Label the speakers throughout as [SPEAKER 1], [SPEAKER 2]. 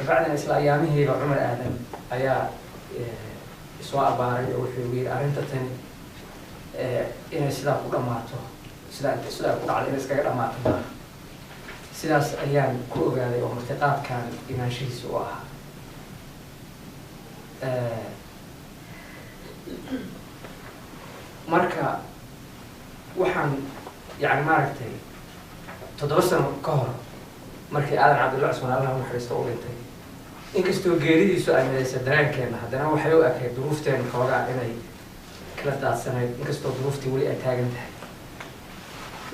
[SPEAKER 1] كبعدين إسلا أيامه عمر آدم أيا سواء باري أو حوير أرنت تاني إن سلا كل ماتو سلا كل على إنس كذا ماتو سلاس أيام كل هذا يوم ارتقاء كان إيمان شيء سواها مركا وحن يعني ما ركتي تدرسنا كهر markii aadan cabdulla cusmaan allah u naxariisto u dhintay inkastoo geeridiisu ay midaysa dareenkeena haddana waxay u ekayd duruufteena xoogaa inay kala daadsanayd inkastoo duruuftii weli ay taagan tahay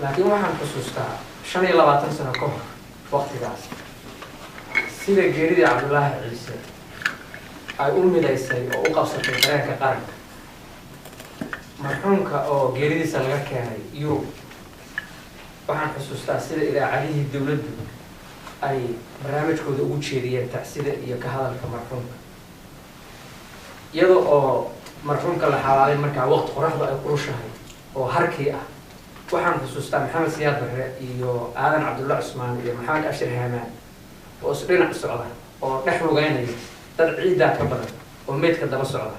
[SPEAKER 1] laakiin waxaan xusuustaa 25 sano ka hor waqtigaas sida geeridii cabdullaahi ciise ay u midaysay oo u qabsatay dareenka qaranka marxuumka oo geeridiisa laga keenay yurub waxaan xusuustaa sida idaacadihii dowladdu ay barnaamijkooda ugu jeediyeen tacsida iyo ka hadalka marxuumka iyada oo marxuumka la xawaalay markaa waqti qoraxdu ay kurushahay oo harkii ah waxaan xusuustaa maxamed siyaad barre iyo aadan cabdulla cusmaan iyo maxamed ashir haamaan oo is dhinac socda oo dhex lugeynaya dad ciiddaa ka badan oo meydka daba socda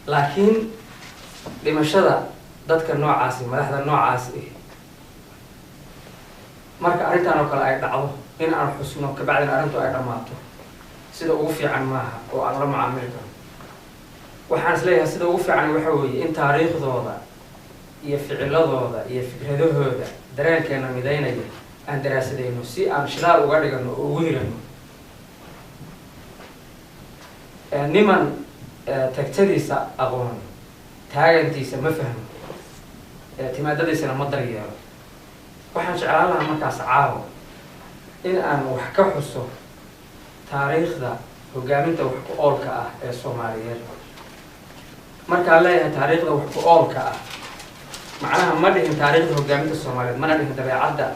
[SPEAKER 1] laakiin dhimashada dadka noocaasi madaxda noocaasi marka arrintan oo kale ay dhacdo in aan xusno kabacdina arrintu ay dhammaato sida ugu fiican maaha oo aan la macaamili karno waxaan isleeyahay sida ugu fiican waxa weeye in taariikhdooda iyo ficiladooda iyo fikradahooda dareenkeena midaynaya aan daraasadayno si aan shidaal uga dhigano oo ugu hirano niman tagtadiisa aqoon taagantiisa ma fahmo timaadadiisana ma daryeelo waxaan jeclaan lahaa markaas caawo in aan wax ka xuso taariikhda hogaaminta wax ku oolka ah ee Soomaaliyeed markaan leeyahay taariikhda wax ku oolka ah macnaha ma dhihin taariikhda hogaaminta Soomaaliyeed mana dhihin dabeecadda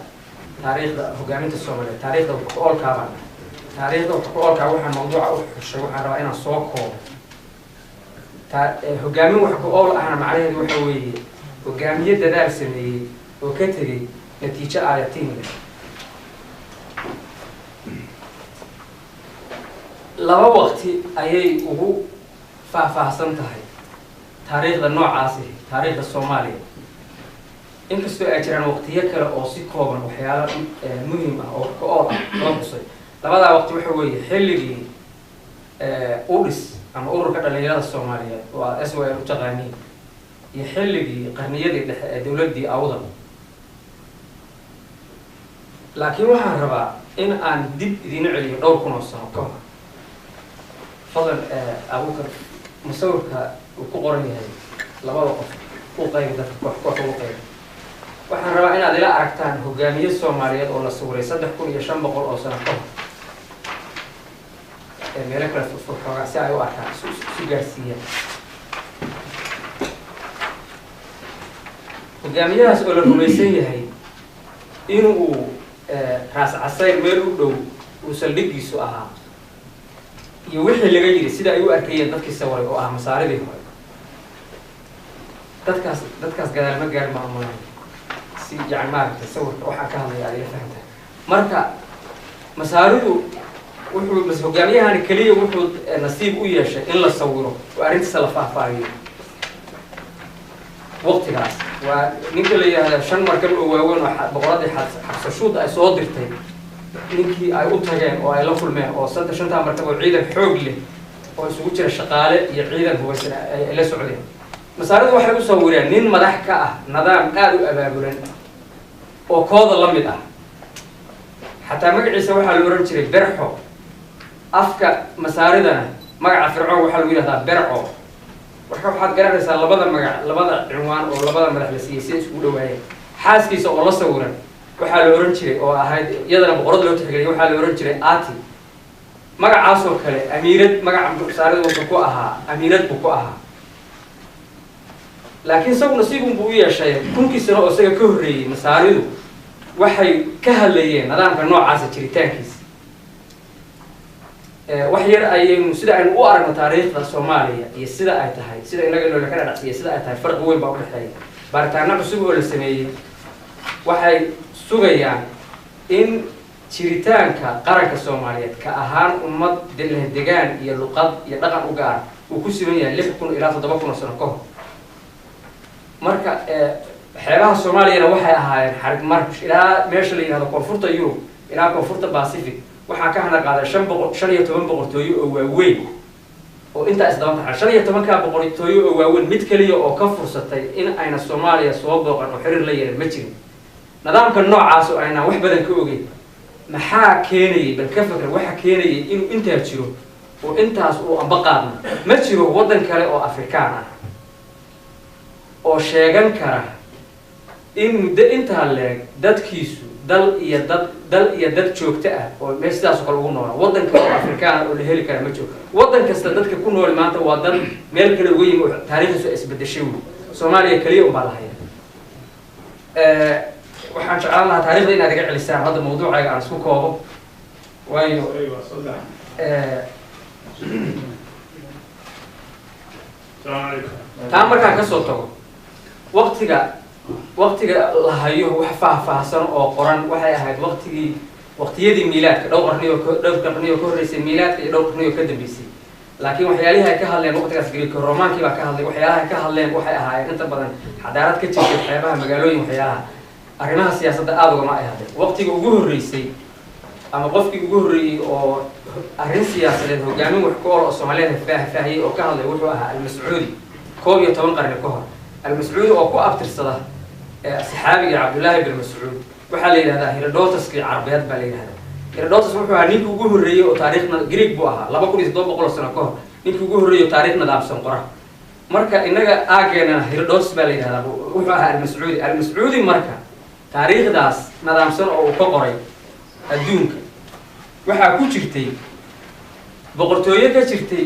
[SPEAKER 1] taariikhda hogaaminta Soomaaliyeed taariikhda wax ku oolka ah taariikhda wax ku oolka waxaan mawduuca u xushay waxaan rabaa inaan soo koobo hogaamin wax ku ool ahna macnaheedu waxa weeye hogaamiye dadaal sameeyay oo ka tagay natiijo aayatiin leh laba waqti ayay ugu faahfaahsan tahay taariikhda noocaasi taariikhda Soomaaliya inkastoo ay jiraan waqtiyo kale oo si kooban waxyaalo muhiim ah oo ka ool loo xusay labada waqti waxa weeye xilligii udis ama ururka dhalinyarada Soomaaliyeed oo SWL u taqaaniin iyo xilligii qarniyadii dhexe ee dawladdii awdal laakiin waxaan rabaa in aan dib idin celiyo dhowr kun oo sano ka hor fadlan abuukar musawirka uu ku qoran yahay labada qof u qayb dadka koox ugu qayb waxaan rabaa inaad ila aragtaan hogaamiye Soomaaliyeed oo la sawiray 3500 oo sano ka hor meelo kale xoogaa si ay u arkaan si gaarsiiyaan hogaamiyahaas oo la rumaysan yahay inuu raas casayr meel u dhow uu saldhigiisu ahaa iyo wixii laga yiri sida ay u arkayeen dadkii sawiray oo ah masaaridii hore dadkaas gadaal ma gaar ma si jaamaarka sawirka waxaan ka hadlayaa adiga fahamta marka masaaridu wuxuu hogaamiyahani kaliya wuxuu nasiib u yeeshay in la sawiro oo arrintiisa la faahfaahiyo waqtigaas waa ninka la yiraahdo shan markan oo waaweyn oo boqoradii xabsashuud ay soo dirtay ninkii ay u tageen oo ay la kulmeen oo shanta markan oo ciidan xoog leh oo isugu jira shaqaale iyo ciidan hubeysan ay la socdeen masaaridu waxay u sawireen nin madax ka ah nidaam aad u abaabulan oo kooda la mid ah xataa magaciisa waxaa la oran jiray berxo afka masaaridana magaca fircoon waxaa lagu yiraahdaa berco waxaad garanaysaa labada magac labada cinwaan oo labada madax la siiyay si isku dhawaayeen xaaskiisa oo la sawiran waxaa la oran jiray oo ahayd iyadana boqorad loo tixgeliyay waxaa la oran jiray aati magacaas oo kale amiirad magaca masaarida wuxuu ku ahaa amiirad buu ku ahaa laakiin isagu nasiibun buu u yeeshay kunkii sano oo isaga ka horreeyay masaaridu waxay ka hadlayeen nidaamka noocaasa jiritaankiisa wax yar ayaynu sida aynu u aragno taariikhda Soomaaliya iyo sida ay tahay sida inaga loo kala dhacsiyo sida ay tahay farq weyn baa u dhaxeeya baaritaano cusub oo la sameeyay waxay sugayaan in jiritaanka qaranka Soomaaliyeed ka ahaan ummad degaan iyo luqad iyo dhaqan u gaar uu ku siman yahay 6,000 ilaa 7,000 sano ka hor marka xeebaha Soomaaliyana waxay ahaayeen xarig marsh ilaa meesha la yiraahdo koonfurta Yurub ilaa koonfurta Pacific waxaa ka hana qaaday 15 boqortooyo oo waaweyn oo inta isdaba taxay 15 boqortooyo oo waaweyn mid kaliya oo ka fursatay in ayna Soomaaliya soo booqan oo xiriir la yeelan ma jirin nidaamka noocaas oo ayna wax badan ka ogeyn maxaa keenay bal ka fakar waxa keenay in inta jiro oo intaas uu amba qaadna ma jiro wadan kale oo Afrikaan ah oo sheegan kara in muddo inta leeg dadkiisu dal iyo dad joogto ah oo meeshaas kale ugu nool wadan kale oo Afrikaan oo la heli kara ma jiro wadan kasta dadka ku nool maanta waa dad meel kale uga yimid taariikhdiisu isbedeshay Soomaaliya kaliya u baa waxaan jeclaan lahaa taariikhda inaad iga celisaan hadda mawduucayga aan isku koobo waayo taa markaan ka soo tago waqtiga la hayo wax faahfaahsan oo qoran waxay ahayd waqtiyadii miilaadka dhowr qarni oo ka horreysay miilaadka iyo dhowr qarni oo ka dambeysay laakiin waxyaalihi ay ka hadleen waqtigaas Greek Romaankii baa ka hadlay waxyaalaha ay ka hadleen waxay ahaayeen inta badan xadaarad ka jirtay xeebaha magaalooyin waxyaalaha arrimaha siyaasadda aad uga ma ay hadleen waqtiga ugu horreysay ama qofkii ugu horreeyay oo arrin siyaasadeed hogaamin wax ku oo Soomaaliyeed faahfaahiyay oo ka hadlay wuxuu ahaa al-Mas'uudi 11 qarni ka hor al-Mas'uudi oo ku abtirsada saxaabiga Cabdullah ibn Mas'uud waxa la yiraahdaa Herodotus-kii Carabeed baa la yiraahdaa Herodotus wuxuu ahaa ninkii ugu horreeyay oo taariikhna Greek buu ahaa 2700 sano ka hor ninkii ugu horreeyay taariikhna daabsan qora marka inaga aageena Herodotus baa la yiraahdaa wuxuu ahaa al-Mas'uudi marka taariikhdaas nidaamsan oo uu ka qoray adduunka waxaa ku jirtay boqortooyo ka jirtay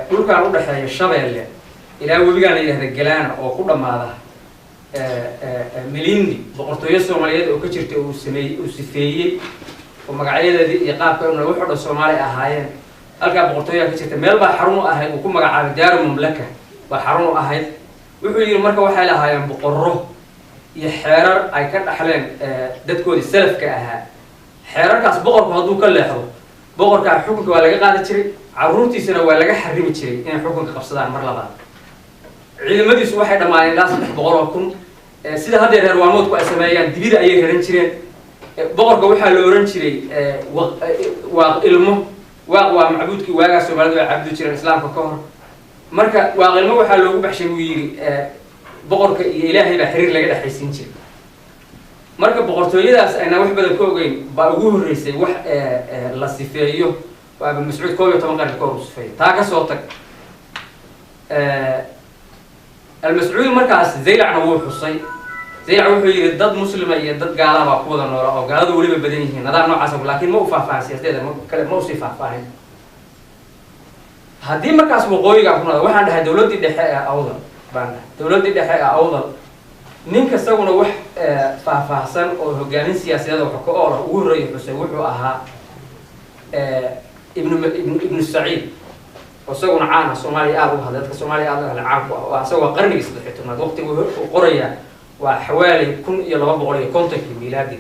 [SPEAKER 1] dhulkan u dhaxeeya Shabeelle ilaa webiga la yiraahdo Galana oo ku dhamaada Milindi boqortooyo Soomaaliyeed oo ka jirtay uu sifeeyay oo magacyadeedii iyo qaabka uu wuxuu dhan Soomaali ahaayeen halka boqortooyo ka jirtay meel baa xarun u ahayd uu ku magacaabay Daaru Mamlaka baa xarun u ahayd wuxuu yiri marka waxay lahaayeen boqorro iyo xeerar ay ka dhaxleen dadkoodii salafka ahaa xeerarkaas boqorku hadduu ka leexdo boqorka xukunka waa laga qaadi jiray caruurtiisana waa laga xarimi jiray inay xukunka qabsadaan mar labaad ciidamadiisu waxay dhamaayeen ilaa 300,000 sida hadda reer waamoodku ay sameeyaan dibida ayay raran jireen boqorka waxaa la oran jiray waa macbuudkii waagaa Soomaalidu ay caabudi jireen islaamka ka hor marka waaqilmo waxaa loogu baxshay uu yiri boqorka iyo Ilaahay baa xiriir laga dhaxaysiin jiray marka boqortooyadaas ayna wax badan ka ogeyn baa ugu horreysay wax la sifeeyo waa Mas'uud 11 qarni ka hor sifeeyo taa ka soo tag al-Mas'uudi markaas Zaylacna wuu xusay Zaylac wuxuu yiri dad muslima iyo dad gaala baa ku wada nool oo gaaladu waliba badan yihiin nidaam noocaas ah laakiin ma u faahfaahin siyaasadeeda kale ma u sii faahfaahin haddii markaas waqooyiga ku noqdo waxaan dhahay dawladii dhexe ee awdal dawladii dhexe ee awdal ninka saguna wax faahfaahsan oo hogaamin siyaasadeed oo ka oor ugu horeeyay xusay wuxuu ahaa ibn Saciid oo saguna caan Soomaaliya aad u hadlay dadka Soomaaliya aad u caan ku ah oo asagoo qarnigii 13aad waqtigu uu qoraya waa xawaali 1250 miilaadi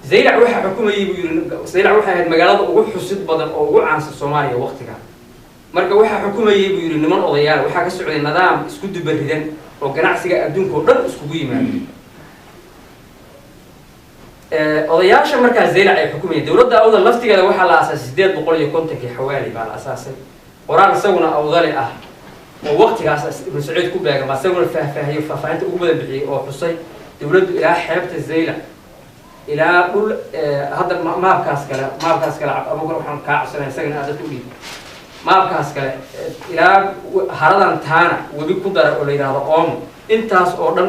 [SPEAKER 1] Zaylac waxa xukumayay buu yiri Zaylac waxa ahayd magaalada ugu xusid badan oo ugu caansan Soomaaliya waqtiga marka waxa xukumayay buu yiri niman odayaal waxa ka socday nidaam isku dubaridan oo ganacsiga adduunka oo dhan isku yimaado odayaasha markaa Zaylac ay xukumayay dawladda awdal laftigeeda waxa la aasaasay 850 xawaali baa la aasaasay qoraan isaguna awdali ah oo waqtigaas ibn Saciid ku beegay isaguna faahfaahinta ugu badan bixiyay oo xusay dawladdu ilaa xeebta Zaylac ilaa dhul hadda maabkaas kale ama waxaan ka codsanay isagana aad u dhiib maabkaas kale ilaa haradan taana webi ku dara oo la yiraahdo Oomo intaas oo dhan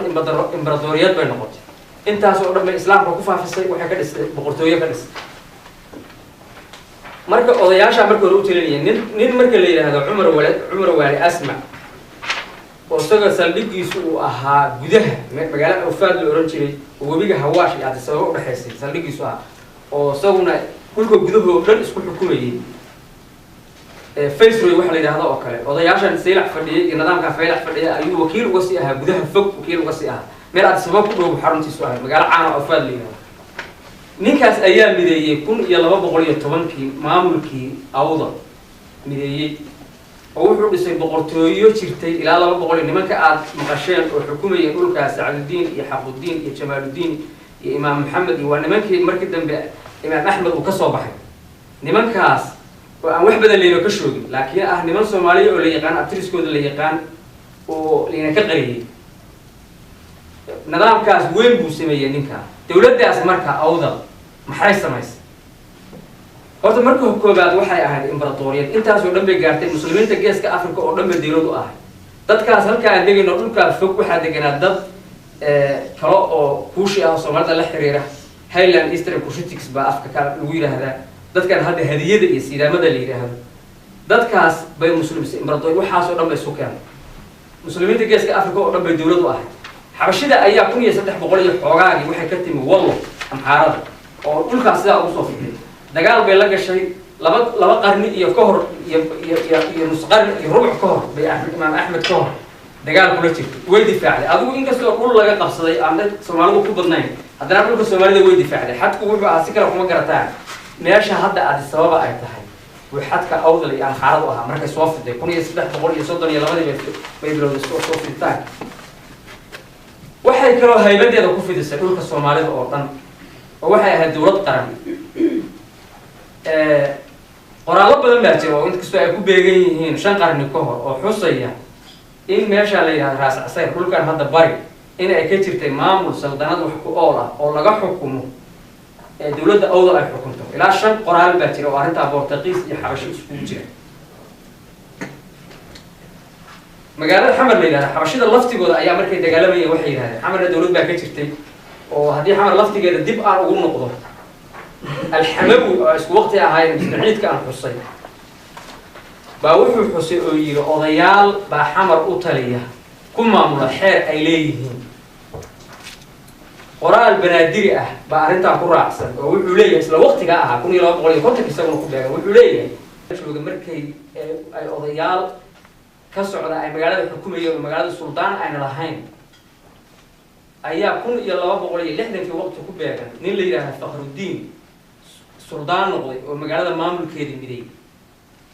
[SPEAKER 1] imbaratoriyad bay noqotay intaas oo dhan islaamka ku faafisay waxa ka dhistay boqortooyo ka dhistay marka odayaasha markii hore u talinayeen nin marka la yiraahdo Umar Wali Asma oo saga saldhigiisu uu ahaa gudaha magaalada Awfaad la oran jiray oo webiga Hawaash iyo Addis Ababa u dhaxaysay saldhigiisu ah oo saguna kulka gudaha oo dhan isku xukumayay Faysal waxa la yiraahdo oo kale odayaashan Zaylac fadhiyay iyo nidaamka Zaylac fadhiyay ayuu wakiil uga sii ahaa gudaha fog wakiil uga sii ahaa meel Addis Ababa ku dhow xaruntiisu ah magaalo caan oo Awfaad la yiraahdo ninkaas ayaa mideeyey 1210kii maamulkii awda mideeyey oo wuxuu dhisay boqortooyo jirtay ilaa 200 nimanka aad maqasheen oo xukumayeen dhulkaas Sacdudiin iyo Xaqudiin iyo Jamaaludiin iyo Imaam Maxamed iyo nimankii markii dambe Imaam Axmed uu ka soo baxay nimankaas oo aan wax badan leeyo ka shoogin laakiin ah niman Soomaaliya oo la yaqaan abtiriskooda la yaqaan oo leena ka qariyay nidaamkaas weyn buu sameeyay ninka dawladdaas marka awdal maxay samaysay horta marka koobaad waxay ahayd imbratoriyad intaas oo dhan bay gaartay muslimiinta geeska Afrika oo dhan bay dawlad u ahayd dadkaas halka aan degayno dhulka fog waxa deganaa dad kale oo kuushi ah Soomaalida la xiriira Highland Eastern Cushitic ba afka ka lagu yiraahdaa dadkan hadda hadiyada iyo sidaamada la yiraahdo dadkaas bay muslimiinta imbratoriyad waxaas oo dhan bay soo keenay muslimiinta geeska Afrika oo dhan bay dawlad u ahayd xabashida ayaa 1300 iyo xoogaagi waxay ka timi wallo amxaarada oo dhulkaas sidaa ugu soo fiday dagaal bay la gashay laba qarni iyo ka hor iyo nus qarni iyo rubuc ka hor bay Imaam Axmed ka hor dagaal kula jirtay way difaacday adigu inkastoo dhul laga qabsaday aan dad Soomaalidu ku badnayn haddana dhulka Soomaalida way difaacday xadku wuxuu ahaa si kale kuma garataan meesha hadda Addis Ababa ay tahay way xadka awdal iyo amxaaradu ahaa markay soo fiday 1332 bay bilowday soo fitaan waxay kaloo haybadeeda ku fidisay dhulka Soomaalida oo dhan oo waxay ahayd dawlad qaran qoraallo badan baa jira oo inkastoo ay ku beegan yihiin 5 qarni ka hor oo xusaya in meesha la yiraahdo Raas Casayr dhulkan hadda bari in ay ka jirtay maamul saldanad wax ku ool ah oo laga xukumo dawladda awdal ay xukunto ilaa 5 qoraal baa jira oo arinta Boortaqiis iyo Xabashi isku jira magaalada Xamar la yiraahdo Xabashida laftigooda ayaa markay dagaalamayeen waxay yiraahdeen Xamarna dawlad baa ka jirtay oo haddii Xamar laftigeeda dib aan ugu noqdo الحموي اسكو وقت هاي مستعيد كان حصي باوحو حصي او يري اوديال با حمر او تليا كما ملحير اي ليهين قرال بنادري با ارنتا ku raacsan oo wuxuu leeyahay isla waqtiga ah 1250 isagoo ku beegan wuxuu leeyahay shooga markay ay odayaal ka socda ay magaalada xukumayeen magaalada Suldaan ayna lahayn ayaa 1260 waqti ku beegan nin la yiraahdo Fakhruddin Suldaan noqday oo magaalada maamulkeedii miday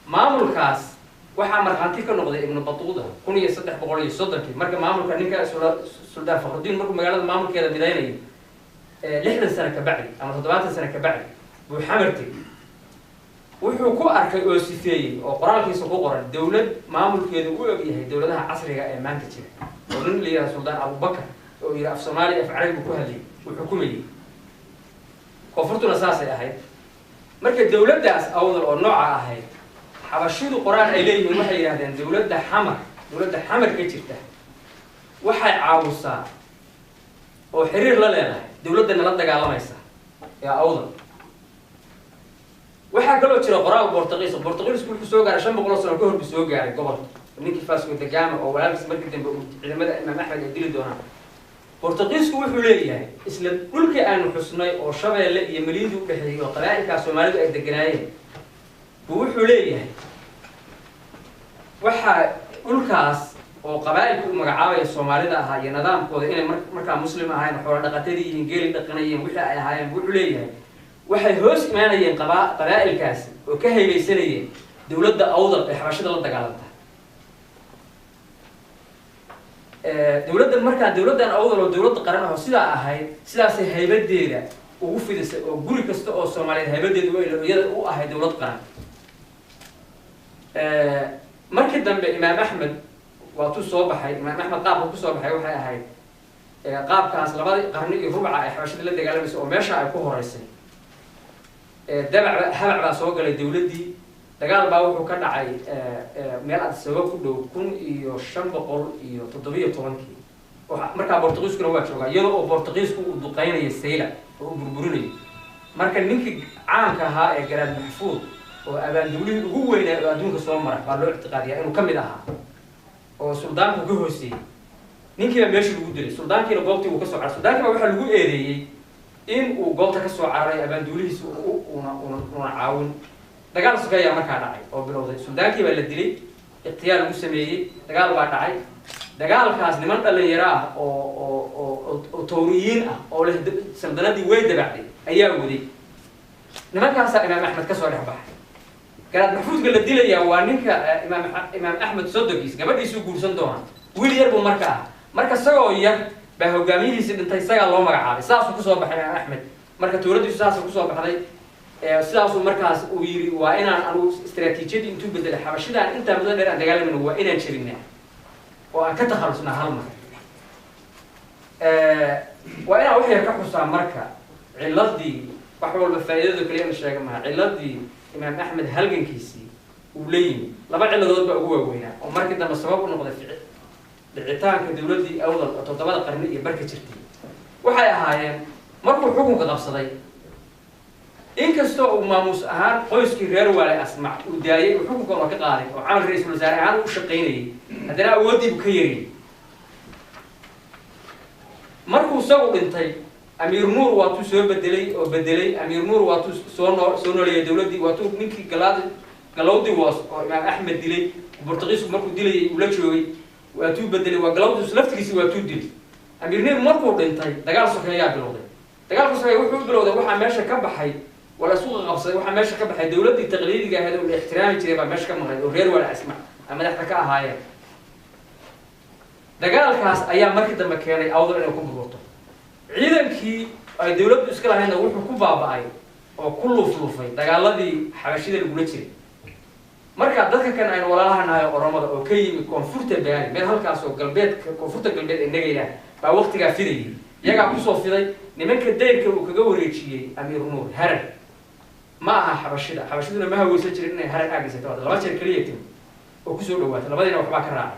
[SPEAKER 1] maamulkaas waxa marxanti ka noqday Ibn Battuta 1330 marka maamulka ninka Suldaan Fakhruddin markuu magaalada maamulkeeda midaynay 60 sano ka bacdi ama 70 sano ka bacdi buu xamartay wuxuu ku arkay oo sifeeyay oo qoraalkiisa ku qoran dawlad maamulkeedu u og yahay dawladaha casriga ee maanta jira oo nin la yiraahdo Suldaan Abu Bakr oo yiri af Soomaali af Carabi ku hadlay wuxuu ku meeyay koonfurtuna saasay ahayd marka dawladdaas awdal oo nooca ahayd xabashidu qoraan ay leeyihiin waxay yiraahdeen dawladda xamar ka jirta waxay caawisaa oo xiriir la leedahay dawladda la dagaalamaysa ee awdal waxa kaloo jira qoraal Boortaqiis wuxuu soo gaaray 500 sano ka hor bi soo gaaray gobolka ninkii Faasco da Gama oo walaalkiis markii dambe ciidamada Imaam Axmed ay dili doonaan Boortaqiisku wuxuu leeyahay isla dhulkii aanu xusnay oo Shabeelle iyo Maliidi u dhaxeeyay oo qabaa'ilka Soomaalidu ay deganaayeen wuxuu leeyahay waxa dhulkaas oo qabaa'ilku magacaabay Soomaalida ahaa iyo nidaamkooda inay markaa muslim ahayn xoolo dhaqatadii iyo geeli dhaqanayeen wixii ay ahaayeen wuxuu leeyahay waxay hoos imaanayeen qabaa'ilkaas oo ka haybaysanayeen dawladda awdal ee xabashida la dagaalanta dawladdan awdal oo dawlad qaran ah sidaa ahayd sidaas ay haybadeeda ugu fidisay oo guri kasta oo Soomaaliyeed haybadeedu u ahayd dawlad qaran markii dambe Imaam Axmed waa tuu soo baxay Imaam Axmed qaabka ku soo baxay waxay ahayd qaabkaas labadii qarni iyo rubuca ay xabashida la dagaalamayso oo meesha ay ku horeysay habac baa soo galay dawladdii dagaal baa wuxuu ka dhacay meel Addis Ababa ku dhow 1517 markaa Boortaqiiskuna waa joogaa iyadoo oo Boortaqiisku uu duqeynayay Sayla oo uu burburinayay marka ninkii caanka ahaa ee Garaad Maxfuud oo abaanduulihii ugu weynaa ee adduunka soo maray baa loo ictiqaadiyaa inuu ka mid ahaa oo suldaanku ka hooseeyay ninkiiba meesha lagu dilay suldaankiina goobtii uu ka soo caray suldaankiiba waxaa lagu eedeeyey in uu goobta ka soo cararay abaanduulihiisa una caawin dagaal sugeeyaa markaa dhacay oo bilowday suldaankii baa la dilay ikhtiyaar lagu sameeyey dagaal baa dhacay dagaalkaas niman dhalinyaro ah oo tawriyiin ah oo leh saldanadii way dabacday ayaa waday nimankaasaa imaam axmed kasoo dhex baxay garaad maxfuudka la dilayaa waa ninka imaam axmed sodogiis gabadhiisuu guursan doona wiil yar buu marka ah marka isagoo yar baa hogaamiyihiisi dhintay isagaa loo magacaabay saasuu kusoo baxay imaam axmed marka dowladdiisu saasuu kusoo baxday sidaasuu markaas uu yiri waa inaan anugu istaraatiijiyadii intuu bedelay xabashidaan intaa muddo dheer aan dagaalamayno waa inaan jebinaa oo aan ka takhalusnaa hal mar waa inaan wax yar ka xusaa marka ciladii wax walba faa'iidada kaliya la sheega maha ciladii imaam axmed halgankiisii uu la yimi laba ciladood baa ugu waaweynaa oo markii dambe sabab u noqday dhicitaanka dowladdii awdal oo 7 qarni iyo barka jirtay waxay ahaayeen markuu xukunka qabsaday inkastoo uu maamuus ahaan qoyskii reer waale asmac uu daayay uu xukunka oo ka qaaday oo camal ra'iisul wasaare ahaan u shaqaynayay haddana awoodii buu ka yariyay markuu isagu dhintay amiir nuur waa tuu soo bedelay amiir nuur waa tuu soo nooleeyay dowladdii waa tuu ninkii galawdii was oo imaam axmed dilay Portugiisku markuu dilayay uu la joogay waa tuu bedelay waa galawdiis laftigiisii waa tuu dilay amiir nuur markuu dhintay dagaal sokeeyaa bilowday dagaalku sokeeyaa wuxuu bilowday waxa meesha ka baxay wala suuqa qabsaday waxa meesha ka baxay dowladdii taqliidiga ahayd oo la ixtiraami jiray baa meesha ka maqnay oo reer wala asmac ama madaxda ka ahaayeen dagaalkaas ayaa markii dambe keenay awdal inay ku burburto ciidankii ay dowladdu iska lahaydna wuxuu ku baaba'ay oo ku luflufay dagaaladii xabashida lagula jiray marka dadka kan aynu walaalaha nahay oromada oo ka yimi koonfurta baari meel halkaas oo galbeedka koonfurta galbeed ee nagayna baa waqtigaa fidayay iyagaa kusoo fiday nimanka dayrka uu kaga wareejiyey amiir nuur harar ma aha xabashiduna ma haweysan jirin inay harar aagisato laba jeer kaliya tim oo kusoo dhawaatay labadiina waxbaa ka raacay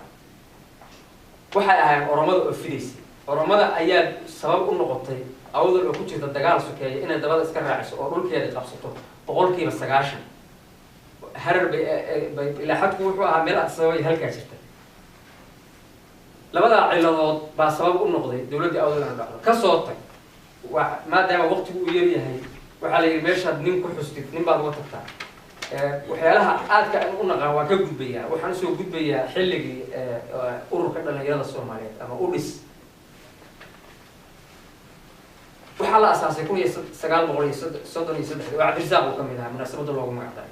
[SPEAKER 1] waxay ahaayeen oromada oo fidaysay oromada ayaa sabab u noqotay awdal oo ku jirta dagaal sokeeya inay dabada iska raaciso oo dhulkeeda qabsato 90% harar bay ilaa xadku wuxuu ahaa meel sababay halkaa jirta labada ciladood baa sabab u noqday dowladda awdal inay dhacdo ka soo tag maadaama waqtigu uu yar yahay waxaa la yidhi meeshaad nin ku xustid nin baad uga tagtaa waxyaalaha aadka u naqaan waa ka gudbayaa waxaan usoo gudbayaa xilligii ururka dhalinyarada soomaaliyeed ama udhis waxaa la asaasay 1933 waa cabdirasaaq uu ka mid ahaa munaasabadda loogu magacdaray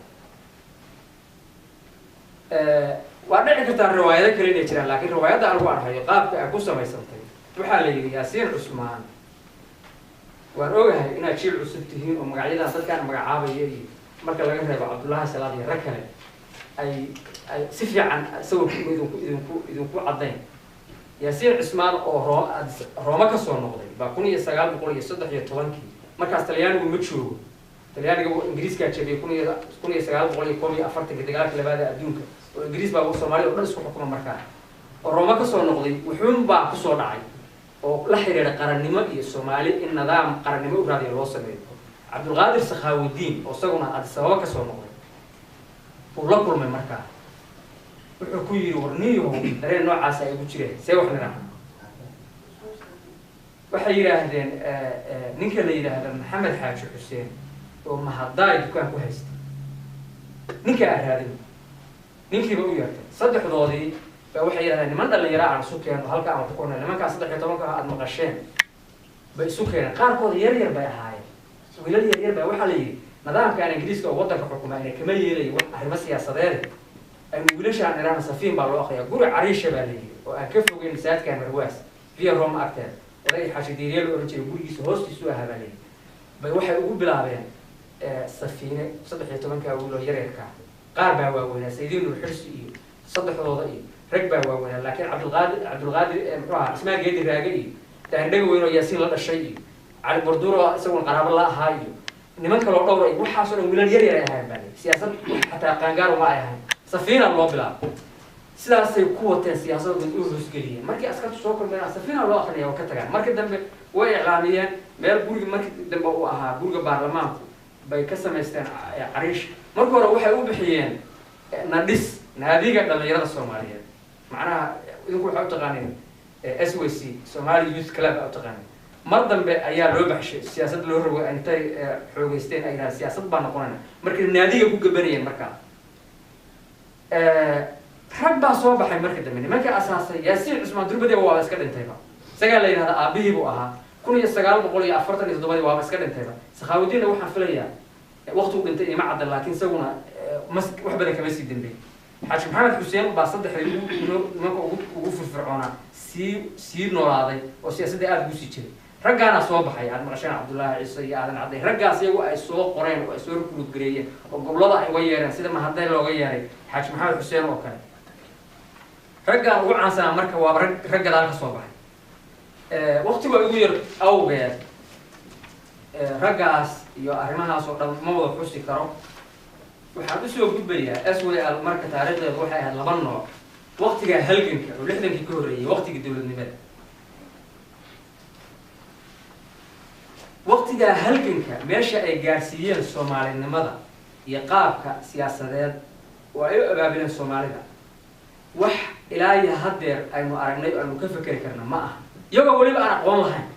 [SPEAKER 1] waa dhici kartaa riwaayado kale inay jiraan laakiin riwaayadda aan ugu arkayo qaabka ay ku samaysantay waxaa la yidhi yaasiin cusmaan waan ogahay inaad jiil cusub tihiin oo magacyadan dadkaan magacaabaya iyo marka laga reebo cabdullaahi salaad iyo rag kale ay si fiican isagoo idinku caddayn yaasiin cusmaan oo rooma ka soo noqday baa 1913 markaas talyaanigu ma joogo talyaaniga ingiriiskaa jabiyay 1941 dagaalka labaad ee adduunka oo ingiriis baa Soomaaliya oo dhan isku xukuma markaa oo rooma ka soo noqday wuxuun baa ku soo dhacay oo la xiriira qarannimo iyo Soomaali in nidaam qarannimo u raadiyo loo sameeyo cabdulqaadir sakhaawudiin oo isaguna Addis Ababa ka soo noqday uu la kulmay markaa wuxuu ku yiri warniyo dareen noocaas ay ugu jireen see wax nira waxay yiraahdeen ninka la yiraahdo maxamed xaaji xuseen oo mahadaay dukaan ku haysta ninka araadin ninkiiba u yeertay saddexdoodii baa waxay yiraahdeen niman dhalinyaro aan isu keeno halka aan ku qornay nimanka 13 aad maqasheen bay isu keeneen qaarkood yar bay ahaayeen wiilal yar baa waxa la yiri nidaamka ingiriiska oo wadanka xukuma inay kama yeelay wax arrimo siyaasadeed ay wiilashaan iraan safiin baa loo akhriyaa guri cariisha baa la yiri oo aan ka fogeyn saadka marwaas via Rome agteed oday xaaji diiriyal oo rajay gurigiisa hoostiisu ahaa baa la yiri bay waxay ugu bilaabeen safiine 13 wiil oo yareerka qaar baa waaweynaa saydiin nur xirsi iyo saddexdooda iyo rag baa waaweynaa laakiin cabdulqaadir muxuu ismaa geedi raage iyo daandhaga weyn oo yaasiin la dhashay iyo cali borduro isagoo qaraabo la ahaa iyo niman kale oo dhowr ay waxaas oo wiilal yar ay ahaayeen baa siyaasad xataa qaangaar uma ay ahayn safiina loo bilaabo sidaasay ku wateen siyaasadda u hoosgeliyeen markii askartu soo kulmeen safiina loo akhriyo ka tagaan markii dambe way iclaamiyeen meel guriga markii dambe uu ahaa guriga baarlamaanku bay ka samaysteen cariish markii hore waxay u bixiyeen nadhis naadiga dhalinyarada Soomaaliyeed macnaha idinku waxa u taqaaneen SWC Somali Youth Club u taqaaneen mar dambe ayaa loo baxshay siyaasad loo rabo intay xoogeysteen ay raad siyaasad baa noqonayna markii naadiga ku gabanayeen markaa rag baa soo baxay markii dambe nimanka asaasay yaasiin cusmaan durbadii waa iska dhintayba isagaa la yidhahda aabihii buu ahaa 1947 waaba iska dhintayba Sakhaawudiinna waxaan filayaa waqti uu dhintay ima cadda laakiin isaguna wax badan kama sii dambeeyay xaaji maxamed xuseen baa saddexdii nimanka ugu firfircoonaa sii noolaaday oo siyaasadda aad ugu sii jiray raggaana soo baxay aad maqasheen Cabdullaahi Ciise iyo Aadan Cadday raggaas iyagu ay soo qoreen oo ay soo rukuud gareeyeen oo gobolada ay uga yeereen sida Mahadey looga yeeray xaaji maxamed xuseen oo kale raggaan ugu caansanaa marka waa rag gadaal ka soo baxay waqtiga ugu yar awgeed raggaas iyo arrimahaas oo dhan ma wada xusi karo waxaan u soo gudbayaa SWL marka taariikhdeedu waxay ahayd laba nooc waqtiga halganka oo 60kii ka horreeyay waqtiga dawladnimada waqtiga halganka meesha ay gaarsiiyeen Soomaalinimada iyo qaabka siyaasadeed oo ay u abaabileen Soomaalida wax ilaa iyo hadeer aynu aragnay oo aynu ka fikiri karna ma aha iyagoo waliba aan aqoon lahayn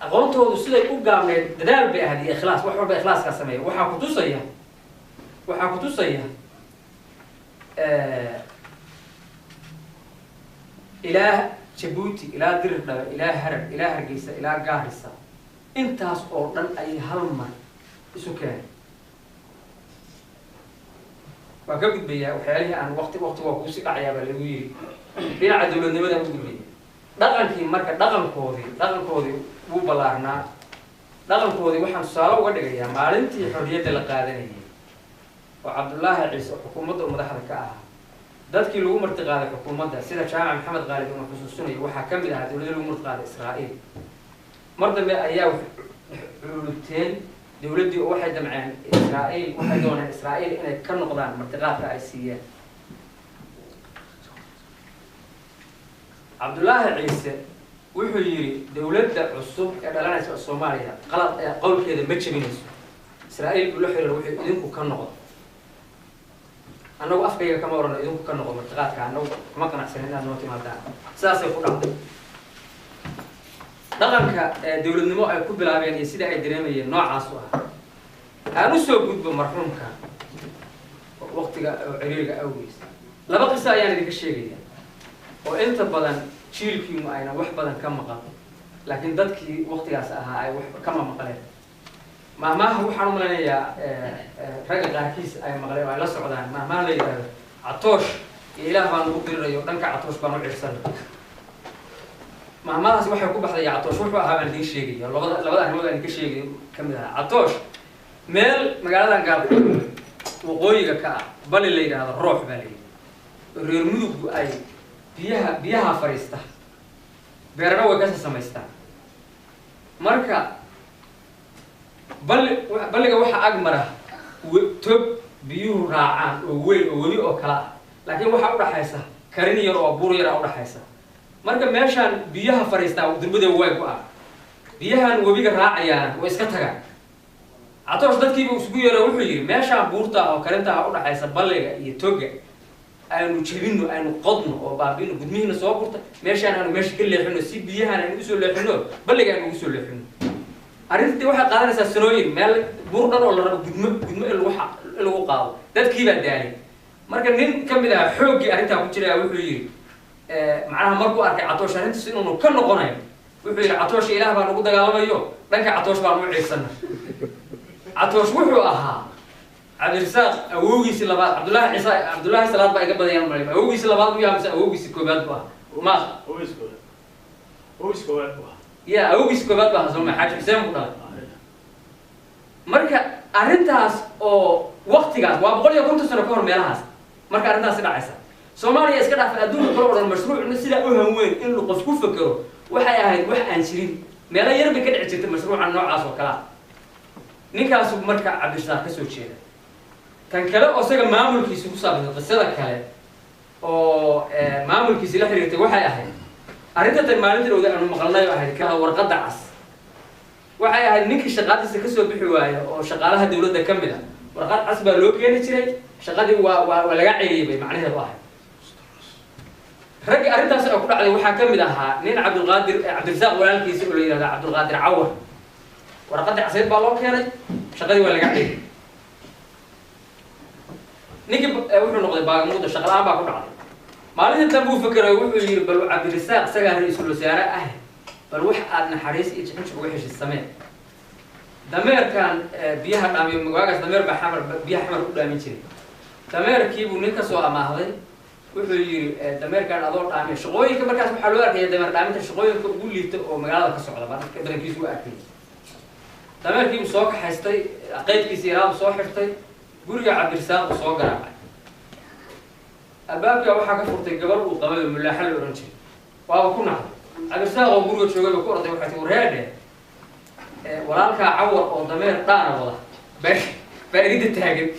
[SPEAKER 1] aqoontoodu siday u gaabneed dadaal bay ahayd iyo ikhlaas wax walba ikhlaas ka sameeyo waxaa ku tusaya ilaah Djibouti ilaa Dirdhabe ilaa Harab ilaa Hargeysa ilaa Gaarisa intaas oo dhan ay hal mar isu keeneen waa ka gudbayaa waxyaalihii aan waqti waa ku sii dhacayaa baa lagu yiri dhinaca dawladnimada ugu gudbay dhaqankii marka dhaqankoodii wuu balaarnaa dhaqankoodii waxaan tusaale uga dhigayaa maalintii xorriyadda la qaadanayay oo Cabdullaahi Ciise xukuumadda madaxda ka ahaa dadkii lagu martiqaaday xukuumadda sida Jaamac Maxamed Qaalib oo xusuusinayo waxaa ka mid ah dawladda lagu martiqaaday Israa'iil mar dambe ayaa xuluteen dawladdii oo waxay damceen Israa'iil waxay dooneen Israa'iil inay ka noqdaan martiqaadka ay siiyeen Cabdullaahi Ciise wuxuu yiri dawladda cusub ee dhalanaysa Soomaaliya qalad qowlkeeda ma jabinayso Israa'iil buu la xiriir wuxuu idinku ka noqdo annagu afkayga kama orano idinku ka noqdo martiqaadka annagu kuma qanacsanin inaad noo timaadaan sidaasay ku dhacday dhaqanka dawladnimo ay ku bilaabeen iyo sida ay dareemayeen noocaas u ah aan u soo gudbo marxuumka waqtiga ciriiriga awgees laba qiso ayaan idinka sheegaya oo inta badan jiilkiinu ayna wax badan ka maqan laakiin dadkii waqtigaas ahaa ay wax kama maqleen maamaha waxaan u maleynayaa ragga qaarkiis ay maqleen oo ay la socdaan maamaha la yidhaahdo Catoosh iyo ilaah baan ugu dirirayo dhanka Catoosh baan u cirsan maamadaas waxay ku baxday Catoosh wuxuu ahaa baan idin sheegaya labada arrimood aan ka sheegay kamid ah Catoosh meel magaalada Gaarku waqooyiga ka ah bal la yiraahdo Roox baa la yiraahdo reer mudug ay biyaha fariista beerana way ka samaystaan marka balliga waxa ag mara tog biyuhu raacaan oo weyn oo weli oo kala laakiin waxa u dhaxaysa karin yar oo buur yar u dhaxaysa marka meeshaan biyaha fariistaa durbada way ku ah biyahan webiga raacayaan way iska tagaan Catoosh dadkiiba isugu yeeray wuxuu yiri meeshaan buurta oo karinta u dhaxaysa balliga iyo toga aynu jabino aynu qodno oo baabino gudmihina soo burta meeshaan aanu meesha ka leexino si biyahan aynu u soo leexino balliga aynu u soo leexino arrintii waxa qaadanaysa sanooyin meel buur dhan oo la rabo gudmo in lagu qaado dadkii baa daalay marka nin kamid ah xoogii arrinta ku jiray wuxuu yiri macnaha markuu arkay Catoosh arrintiisa inuu ka noqonayo wuxuu yiri Catoosh ilaah baan ugu dagaalamayo dhanka Catoosh baan u ciirsana Catoosh wuxuu ahaa Cabdirasaaq awowgiisi labaad Cabdullaahi Salaad baa iga badayaan maray awowgiisi labaad iyo amsa awowgiisi koobaad baa ma awowgiisi koobaad ya awowgiisi koobaad baa soo ma xaaji Xuseen ku dhalay marka arrintaas oo waqtigaas waa 150 sano ka hor meelahaas marka arrintaas dhacaysa Soomaaliya iska dhaaf adduunka kala wadan mashruucna sida u hanweyn in qof ku fakaro waxay ahayd wax aan jirin meel yar bay ka dhici jirtay mashruucan noocaas oo kala ninkaas marka Cabdirasaaq ka soo jeeda kan kale oo isaga maamulkiisa ku saabsan qisada kale oo maamulkiisa la xiriirtay waxay ahayd arrinta maalintii aanu maqalnay ahayd ka warqadda cas waxay ahayd ninkii shaqadiisa ka soo bixi waaya oo shaqaalaha dawladda kamid ah warqad cas baa loo keeni jiray shaqadii waa laga ceeyay macnaheedu ahayd rag arrintaas oo ku dhacday waxaa kamid ahaa nin Cabdirasaaq walaalkiisa oo la yiraahdo Cabdulqaadir Cawar warqadda caseed baa loo keenay shaqadii waa laga ceeyay ninkii wuxuu noqday baagamuuda shaqalaan baa ku dhacday maalinta dambe uu fakeray wuxuu yiri bal Cabdirasaaq isaga ra'iisul wasaare ah bal wax aad naxariis iyo jixin ugu heshay samee dameerkan biyaha dhaamiyo magacaas dameer ba xamar biyaha xamar u dhaamin jiray dameerkii buu ninka soo amaahday wuxuu yiri dameerkan adoo dhaamiyo shaqooyinka markaas waxa loo arkay dameer dhaaminta shaqooyinka ugu liita oo magaalada ka socda badankiisu u arkay dameerkii uu soo kaxaystay qaydkiisa yaraad soo xirtay guriga Cabdirasaaq soo garaacay albaabka waxa ka furtay gabar uu qabay mulaaxal oo oran jiray waa ku naxay Cabdirasaaq oo guriga joogay ku orday waxa uu reede walaalka cawar oo dameer dhaana wada baarida taagan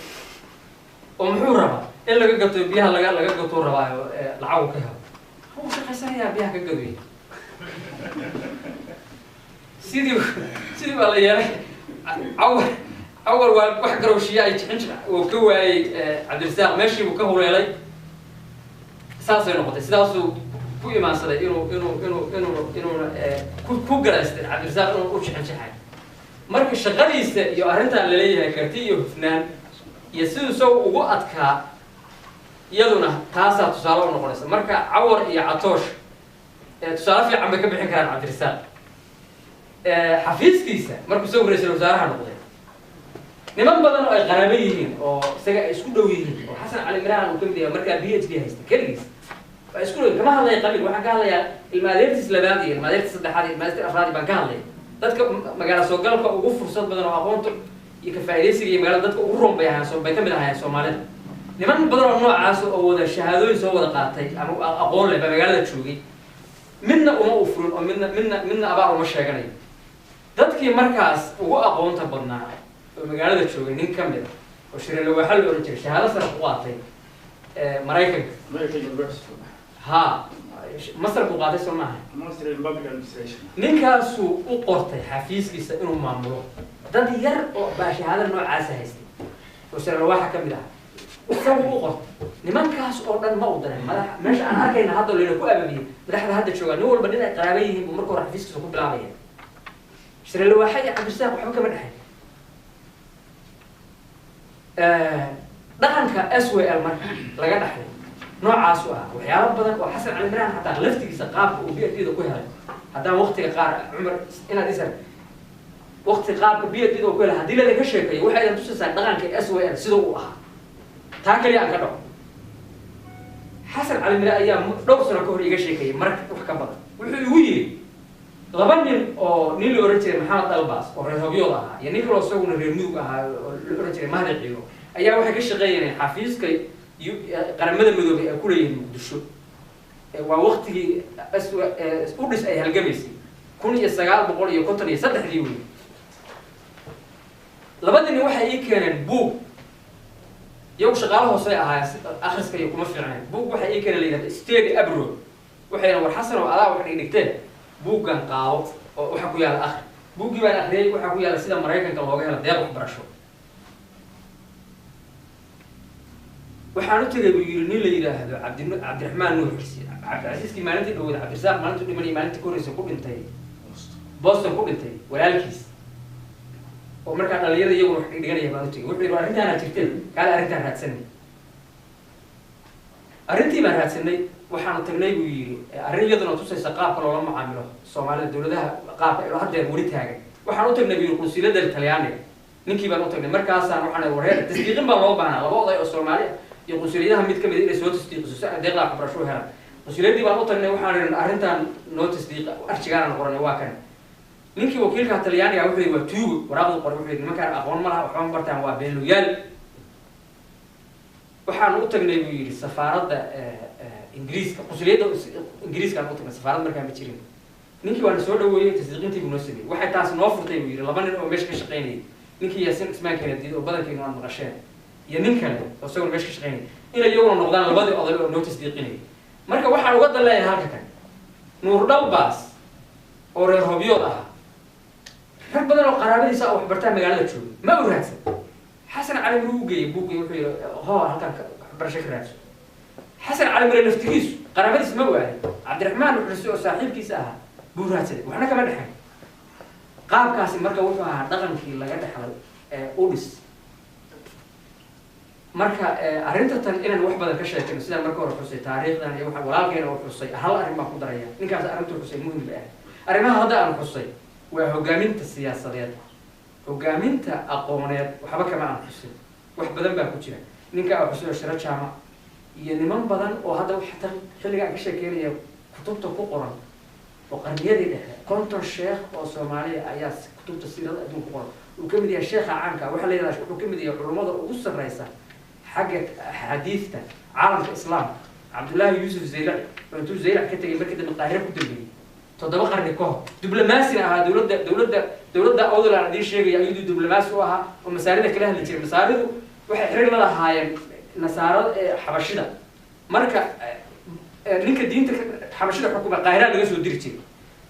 [SPEAKER 1] oo muxuu rabaa in laga gato biyaha laga gato rabaayo lacag ka helo oo shaqaysanaya biyaha ka gadoy sidii wala yeelay cawar waa wax garowshiya ay jixin oo ka waayay Cabdirasaaq meeshii uu ka horeelay saasay noqotay sidaasuu ku imaansaday inuu ku galaystay Cabdirasaaq inuu u jixin marka shaqadiisa iyo arrintan la leeyahay karti iyo hufnaan iyo sidoo soo ugu adkaa iyaduna taasa tusaale u noqonaysa marka cawar iyo catoosh tusaale fiican bay ka bixin karaan Cabdirasaaq xafiiskiisa markuu soo wareysay wasaaraha noqday niman badan oo ay qaraabo yihiin oo isaga ay isku dhow yihiin oo Xasan Cali Imraan uu kamid yahay markaa PhD haysta kaligiis waa isku dhow kama hadlay qabiil waxaan ka hadlayaa ilmaadeertiis labaad iyo ilmaadeertiis saddexaad iyo ilmaadeertiis afraad baan ka hadlay dadka magaala soo galka ugu fursad badan oo aqoonta iyo ka faa'iideysiga iyo magaalada dadka ugu roon bay ahaan bay kamid ahaayeen Soomaalida niman badan oo noocaas oo wada shahaadooyin soo wada qaatay ama aqoon leh magaalada joogay midna uma u furin oo midna abaar uma sheeganayo dadkii markaas ugu aqoonta badnaa oo magaalada joogay nin kamid oo shireen waxa la oran jiray shahaado sare ku qaatay Mareykanka ha masar ku qaatay Soomaaliya
[SPEAKER 2] Ministry of Public Administration
[SPEAKER 1] ninkaasu u qortay xafiiskiisa inuu maamulo dad yar oo baa shahaado noocaas haystay oo shireen waxa kamid ah isagu u qortay nimankaas oo dhan ma u daray madax meesha aan arkayna hadda leeyahay ku ababiyay madaxda hadda jooga nin walba dhinac qaraabo yihiin markuu hore xafiiskiisa ku bilaabay shireen waxa ay Cabdirasaaq waxba kama dhaxay dhaqanka SWL marka laga dhaxlay noocaas ah waxyaabo badan oo Xasan Cali Imraan hataa laftigiisa qaabka uu PhD ku helay haddaan waqtiga qaar Umar inaad isar waqti qaabka PhD ku helay hadii la ka sheekayo waxa ay tusaysaa dhaqanka SWL sidoo uu ahaa taa kaliya aan ka dhaco Xasan Cali Imraan ayaa dhowr sano ka hor iga sheekayay marka wax ka badan wuxuu igu yiri laba nin oo nin la oran jiray Maxamed Dalbaas oo reer Hobyood ahaa iyo nin kale oo isaguna reer Mudug ahaa oo la oran jiray Mahdi Ciido ayaa waxay ka shaqeeyeen xafiiska qaramada midoobay ee ku leeyahay Muqdisho waa waqtigii u dhis ay halgamaysay 1953 weey labadii waxay ii keeneen buug iyagu shaqaalaha hoose ahaayeen akhriska iyo kuma fiicneen buug waxay ii keeneen leeyahay Steady Abroad waxayna war Xasan oo adaa wax dhigteen buuggan qaado oo waxa ku yaala akhri buuggii baan akhriyay waxa ku yaala sida Mareykanka looga helo deeq waxbarasho waxaan u tagay buu yiri nin la yiraahdo Cabdiraxmaan Nuur Cabdiraasiiski maalintii dhawada Cabdirasaaq maalintii dhimanay maalintii koreysa ku dhintay Boston ku dhintay walaalkiis oo markaa dhalinyarada iyagu wax dhiganaya baan u tagay wuxuu yiri arrintan jirtay kaale arrintan raadsanay arrintii baan raadsanay waxaan tagnay buu yiri arrin iyaduna tusaysa qaabka loola macaamilo Soomaalida dawladaha qaabka ay hadda wari taagan waxaan u tagnay buu qunsuliyadda Talyaaniga ninkii baan u tagnay markaasaan waxaan wareer tasdiiqin baa loo baahnaa laba oday oo Soomaali iyo qunsuliyadaha mid kamid ah inay soo tasdiiqiso si deeq la waxbarasho helaan qunsuliyadii baan u tagnay waxaan arrintan noo tasdiiq arjigaan qoranay waa kan ninkii wakiilka Talyaaniga wuxuu yiri waa tuugo waraaqdu qoray wuxuu yiri nimankaan aqoon ma laha waxaan bartaan waa beenloyaal waxaan u tagnay buu yiri safaaradda Ingiriiska qunsuliyadda Ingiriiska aan u tagnay safaarad markaa ma jirin ninkii waa soo dhaweeyay tasdiiqintii buu noo sameeyay waxay taas noo furtay buu yiri laba nin oo meesha ka shaqeynayay ninkii Yaasin Ismaan Kennedy oo badankiina aan maqasheen iyo nin kale oo soo meesha ka shaqeynayay inay iyaguna noqdaan labadii oday oo noo tasdiiqinayay marka waxaan uga daleeyahay halka kan Nuur Dalbaas oo reer Hobyood ah rag badan oo qaraabadiisa wax bartaan magaalada joogay ma u raadsan Xasan Cali Imraan uu geeyay buuggii wuxuu yiri halkan waxbarasho ka raadso Xasan Cali Imraan laftigiisu qaraabadiisa ma waaday Cabdiraxmaan wuxuu soo saaxiibkiisa ah buu raadsaday waxna kama dhaxay qaabkaasi marka wuxuu ahaa dhaqankii laga dhaxlay u dhis marka arrinta tan inaan wax badan ka sheekayno sidaan marka hore xusay taariikhdan iyo waxa walaalkeena uu xusay hal arrin baan ku daraya ninkaas arrintu xusay muhiim ah arrimaha hadda aan xusay waa hogaaminta siyaasadeed hogaaminta aqooneed waxba kama aan xusay wax badan baa ku jira ninka uu xusay shira jaamac iyo niman badan oo hadda xataa xilliga ka sheekeynaya kutubta ku qoran oo qarniyadii dhexe konton sheekh oo Soomaaliya ayaa kutubta siirada adduunka ku qoran uu ka mid yahay sheekha caanka waxa la yiraahdaa wuxuu ka mid yahay culimada ugu sarreysa xagga xadiiska caalamka islaam Cabdullaahi Yuusuf Zeylac intuu Zeylac ka tagay markii dambe Qaahiro ku dambeeyay 7 qarni ka hor diblomaasi ahaa dawladda awdal aan idin sheegay ayuu diblomaasi u ahaa oo masaarida kala hadli jiray masaaridu waxay xiriir la lahaayeen nasaarada xabashida marka ninka diinta xabashida xukuma Qaahiro laga soo diri jiray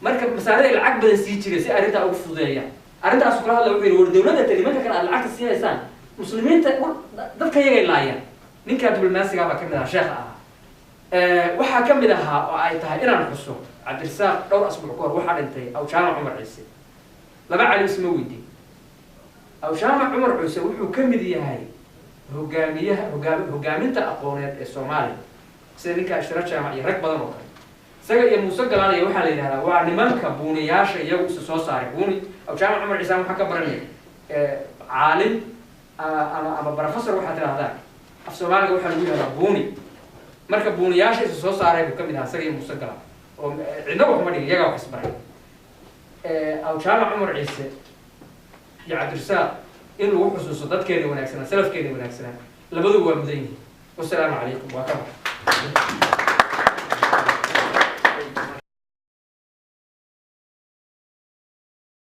[SPEAKER 1] marka masaarida lacag badan sii jiray si arrinta ugu fududeeyaan arrintaas kula hadla wuxuu yiri dawladda talimanka kale aad lacag siiyaysan muslimiinta dadka iyaga ilaayaan ninka diblomaasiga baa kamid ah sheekha waxa kamid ah oo ay tahay inaan xuso Cabdirasaaq dhowr asbuuc ka hor waxa dhintay aw jaamac Umar Ciise laba cali isma weydii aw jaamac Umar Ciise wuxuu kamid yahay hogaaminta aqooneed ee Soomaaliya sida ninka shira jaamac iyo rag badan oo kale isaga iyo Muuse Galaal waxa la yiraahdaa waa nimanka buuniyaasha iyagu soo saaray buuni aw jaamac Umar Ciise waxa ka baranay caalim ama professor waxa tiraahdaa af Soomaaliga waxa lagu yiraahdaa buuni marka buuniyaasha soo saaray buu kamid ahaa isaga iyo Muuse Galaal oo cidna wax ma dhigin iyaga wax isbaray aw jaamac Umar Ciise iyo Cabdirasaaq in lagu xusuusto dadkeena wanaagsan salafkeena wanaagsan labadu waa mudan yihiin wassalaamu calaykum wa rahmatullahi